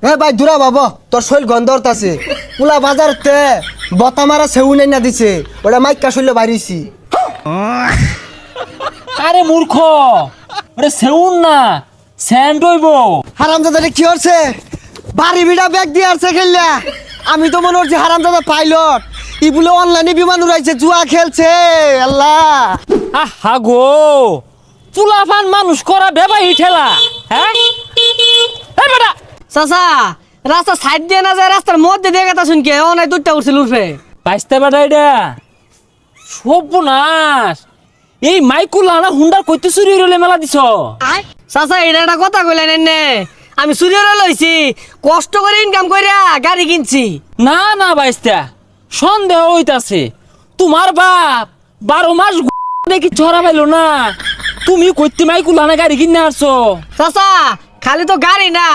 এ ভাই দূরা বাবা, তোর শৈল গন্ধরত আছে। পুলা বাজারতে বতা মারা সেউ নাই না দিছে, ওটা মাইকা শৈল বাড়িছি। আরে মূর্খ, ওরে সেউন না, স্যান্ড হইব। হারামজাদা কি হচ্ছে? বাড়ি বিড়া ব্যাগ দিয়ে আসছে খেললা। আমি তো মনে হচ্ছে হারামজাদা পাইলট, ইগুলো অনলাইনে বিমান উড়াইছে, জুয়া খেলছে। আল্লাহ আহা গো, চুলাফান মানুষ করা বেবাই ঠেলা। হ্যাঁ এই বেটা চাচা, রাস্তা সাইড দিয়ে না যায়, রাস্তার মধ্যে দিয়ে গেতা শুনকে ও নাই দুধটা উঠছিল উঠবে। বাইসতে বেটা এটা সর্বনাশ। এই মাইকুলা না হুন্ডার কইতে চুরি হইলে মেলা দিছ। চাচা এটা একটা কথা কইলেন এনে, আমি চুরিরে লইছি, কষ্ট করে ইনকাম কইরা গাড়ি কিনছি। না না বাইস্তা, সন্দেহ হইতাছে। তোমার বাপ 12 মাস দেখি ছড়া পাইলো না, তুমি কইতে মাইকুলা না গাড়ি কিনে আসছো। চাচা খালি তো গাড়ি না,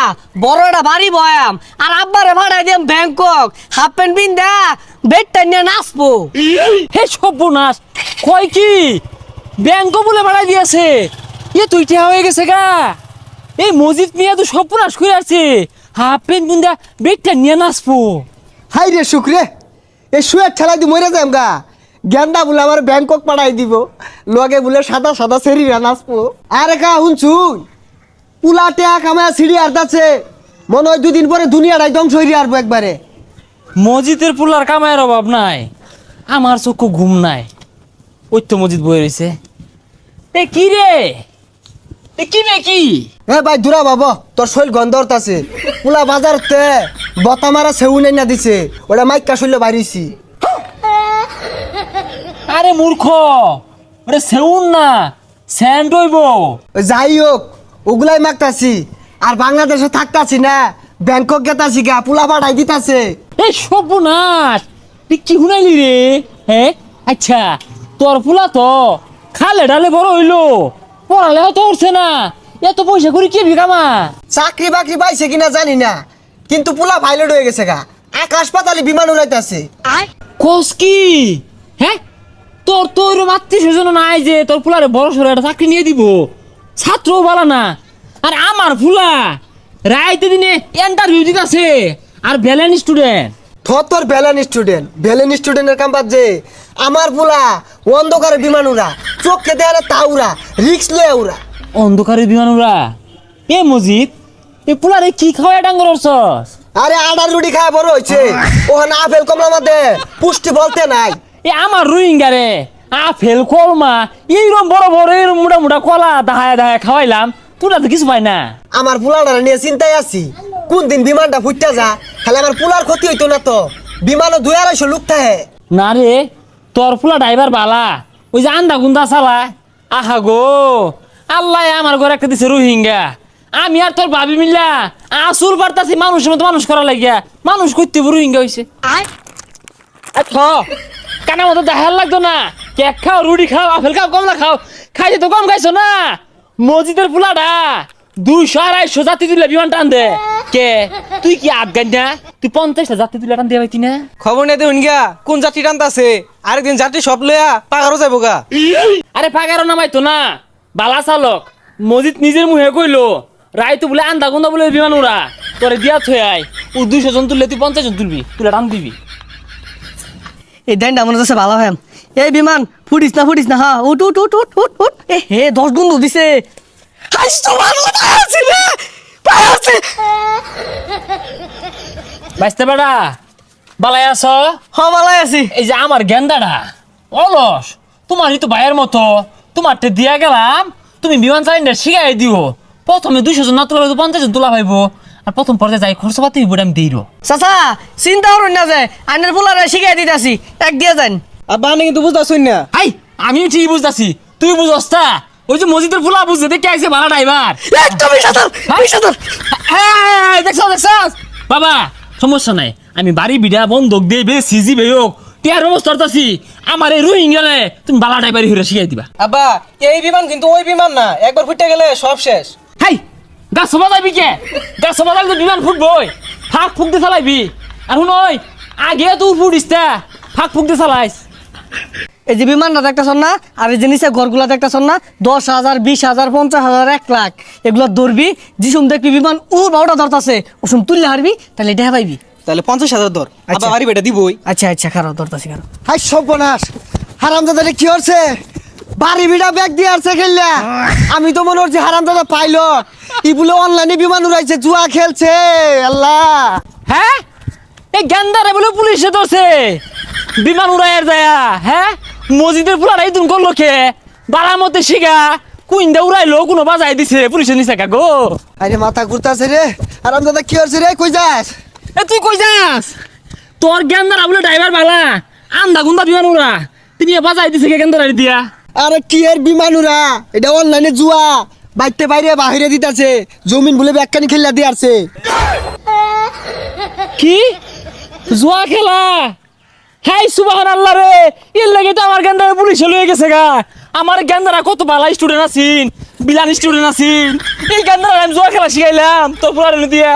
বড় একটা বাড়ি বয়াম, আর আব্বারে ভাড়াই দিম ব্যাংকক, হাফ প্যান্ট পিন্দা বেডটা নিয়ে নাচবো। হে সর্বনাশ, কয় কি ব্যাংক বলে বাড়াই দিয়েছে? এ তুই ঠেয়া হয়ে গেছে গা। এই মসজিদ মিয়া তো সর্বনাশ করে আছে, হাফ প্যান্ট বুন্দা বেগটা নিয়ে নাচবো। হাই রে শুক্রে, এই শুয়ে ঠেলাই দি মরে যাম গা। গেন্দা বলে আমার ব্যাংকক পাঠাই দিব, লগে বলে সাদা সাদা সেরিরা নাচবো। আরে কা শুনছুন, পুলা টেয়া কামায় সিঁড়ি আর্দাচ্ছে, মনে হয় 2 দিন পরে দুনিয়াটাই ধ্বংস হয়ে আসবো একবারে। মসজিদের পুলার কামায়ের অভাব নাই, আমার চক্ষু ঘুম নাই। ওই তো মসজিদ বয়ে রয়েছে। এ কি রে, এ কি রে কি? এ ভাই দূরা বাবা, তোর শৈল গন্ধরত আছে। পুলা বাজারতে বতা মারা সেউ নাই না দিছে, ওটা মাইকা শৈল বাড়িছি। আরে মূর্খ, ওরে সেউন না, স্যান্ড হইব। যাই হোক, ওগুলাই মাগতাছি। আর বাংলাদেশে থাকতাছি না, ব্যাংকক গেতাছি গা, পুলা পাঠাই দিতাছে। এই সর্বনাশ, তুই কি শুনাইলি রে? হ্যাঁ আচ্ছা, তোর ফুলা তো খালে ডালে বড় হইলো, পড়ালেও তো উঠছে না, এত পয়সা করে কি বিকামা? চাকরি বাকরি পাইছে কিনা জানি না, কিন্তু পুলা পাইলট হয়ে গেছে গা, আকাশ পাতালে বিমান উড়াইতাছে। কোস কি? হ্যাঁ তোর তো ওইরকম আত্মীয় স্বজন নাই যে তোর ফুলারে বড় সড়ো একটা চাকরি নিয়ে দিব, ছাত্রও বলা না। আর আমার ফুলা রাইতে দিনে ইন্টারভিউ দিতেছে, আর ব্যালেন্স স্টুডেন্ট। তোর ভ্যালেন স্টুডেন্টের কাম বাদ যে, আমার পুলা অন্ধকারে বিমান উড়া, চোখকে দেয়ালে তা উড়া, রিক্স লয়ে উড়া। অন্ধকারের বিমান উড়া? এ মজিদ, এ ফুলারে কি খাওয়া ডাঙ্গর অর্চস? আরে আডার রুটি খায় বড় হয়েছে, ওখানে আপেল কমলা মাদে পুষ্টি বলতে নাই। এ আমার রোহিঙ্গা রে, আপেল কলমা এইরকম বড় বড় এরকম মোটা মোটা কলা দাহায় দাহায় খাওয়াইলাম, তোরা তো কিছু পাই না। আমার পুলাটা নিয়ে চিন্তায় আছি, কোন দিন বিমানটা ফুটতে যা, খালি আমার পুলার ক্ষতি হইতো না তো। বিমানও 2-250 লোক থাকে। না রে, তোর ফুলা ড্রাইভার বালা, ওই যে আন্দা গুন্দা চালা। আহা গো, আল্লাহ আমার ঘরে একটা দিছে রোহিঙ্গা, আমি আর তোর ভাবি মিল্লা আসুর বার্তাছি মানুষের মতো মানুষ করা লাগিয়া, মানুষ করতে রোহিঙ্গা হয়েছে। কানা মতো দেখার লাগতো না, কেক খাও, রুটি খাও, আপেল খাও, কমলা খাও, খাইছে তো কম খাইছো না। মসজিদের ফুলাটা 200-250 যাত্রী তুলে বিমান টান দে। কে তুই কি আফগান না? তুই 50টা যাত্রী তুলে টান দিয়ে পাইতি না? খবর নেই দেখুন গা, কোন যাত্রী টানতাছে, আরেকদিন যাত্রী সব লইয়া পাগারও যাবো গা। আরে পাগারও নামাইতো না, বালা চালক। মসজিদ নিজের মুহে কইলো রায় তো বলে আন্দা গুন্দা বলে বিমান উড়া, তোরে দিয়া থই আয়। ও 200 জন তুললে তুই 50 জন তুলবি, তুলে টান দিবি। এই দেনটা মনে হচ্ছে ভালো হয়। এই বিমান ফুটিস না, হ্যাঁ উঠ উঠ উঠ উঠ উঠ উঠ। এ হে 10 গুণ দিছে। বাইসতে বেড়া বালাই আছ? হ ভালাই আছি। এই যে আমার গেন্দাটা অলস, তোমারই তো ভাইয়ের মতো, তোমারটা দিয়া গেলাম, তুমি বিমান চালিনা শিখাই দিও। প্রথমে 200 জন না তোলা 50 জন তোলা পাইবো, আর প্রথম পর্যায়ে যাই খরচ পাতি হইব আমি দিই। চাচা চিন্তা করুন না যে আইনের পোলারে শিখাই দিতেছি, এক দিয়ে যান। আব্বা আমি কিন্তু বুঝতেছুন না। আই আমি ঠিক বুঝতাছি, তুই বুঝস তা? ওই যে মসজিদের ফুলা বুঝতে দেখে আইছে ভাড়া ড্রাইভার। একদমই সাঁতার, দেখছ বাবা, সমস্যা নাই, আমি বাড়ি বিড়া বন্ধক দিয়ে বে সিজি বে হোক টিয়ার ব্যবস্থা করতেছি। আমার এই রোহিঙ্গারে তুমি বালা ড্রাইভারি হইরা শিখাই দিবা। আব্বা এই বিমান কিন্তু ওই বিমান না, একবার ফুটে গেলে সব শেষ। হাই গাছ বাজাবি কে? গাছ বাজালে তো বিমান ফুটবই, ফাঁক ফুক দিয়ে চালাইবি। আর শুন, আগে তুই ফুটিস তা ফাঁক ফুক দিয়ে চালাইস। এই যে বিমানটা দেখতেছন না, আর এই যে নিচে ঘরগুলা দেখতেছন না, 10,000, 20,000, 50,000, 1 লাখ এগুলো ধরবি। যিসুম দেখবি বিমান বারোটা ধরতাছে, ওসুম তুললে হারবি, তাহলে এটা পাইবি। তাহলে 50,000 ধর, আচ্ছা। আবার বাড়ি বেটা দিবই। আচ্ছা আচ্ছা, খারাপ ধরতাছি খারাপ। হাই সর্বনাশ, হারামজাদারে কি হচ্ছে? বাড়ি বিড়া ব্যাগ দিয়ে আসছে খেললা। আমি তো মনে হচ্ছে হারামজাদা পাইলট, ই বলে অনলাইনে বিমান উড়াইছে, জুয়া খেলছে। আল্লাহ, হ্যাঁ এই গেন্দারে বলে পুলিশে ধরছে বিমান উড়াইয়ার যায়া। হ্যাঁ মসজিদের পুলারাই তুমি করলো কে বাড়ার মধ্যে শিখা কুইন্দা উড়াইলো, কোনো বাজাই দিছে পুলিশে নিছে কা গো। আরে মাথা ঘুরতাছে রে। হারামজাদা কি হচ্ছে রে? কই যাস? এ তুই কই যাস? তোর গেন্দারা বলে ড্রাইভার বালা আন্দা গুন্দা বিমান উড়া, তুমি বাজাই দিছে কে গেন্দারা দিয়া? আরে কি এর বিমান উড়া? এটা অনলাইনে জুয়া, বাইতে বাইরে বাহিরে দিতাছে, জমিন বলে ব্যাগখানি খেললা দিয়ে আসছে। কি জুয়া খেলা? হাই সুবহানাল্লাহ রে, এর লাগে তো আমার গেন্দারা পুলিশে লয়ে গেছে গা। আমার গেন্দারা কত ভালো স্টুডেন্ট আছিন, বিলান স্টুডেন্ট আছিন, এই গেন্দারা আমি জুয়া খেলা শিখাইলাম তোর পুরানো দিয়া।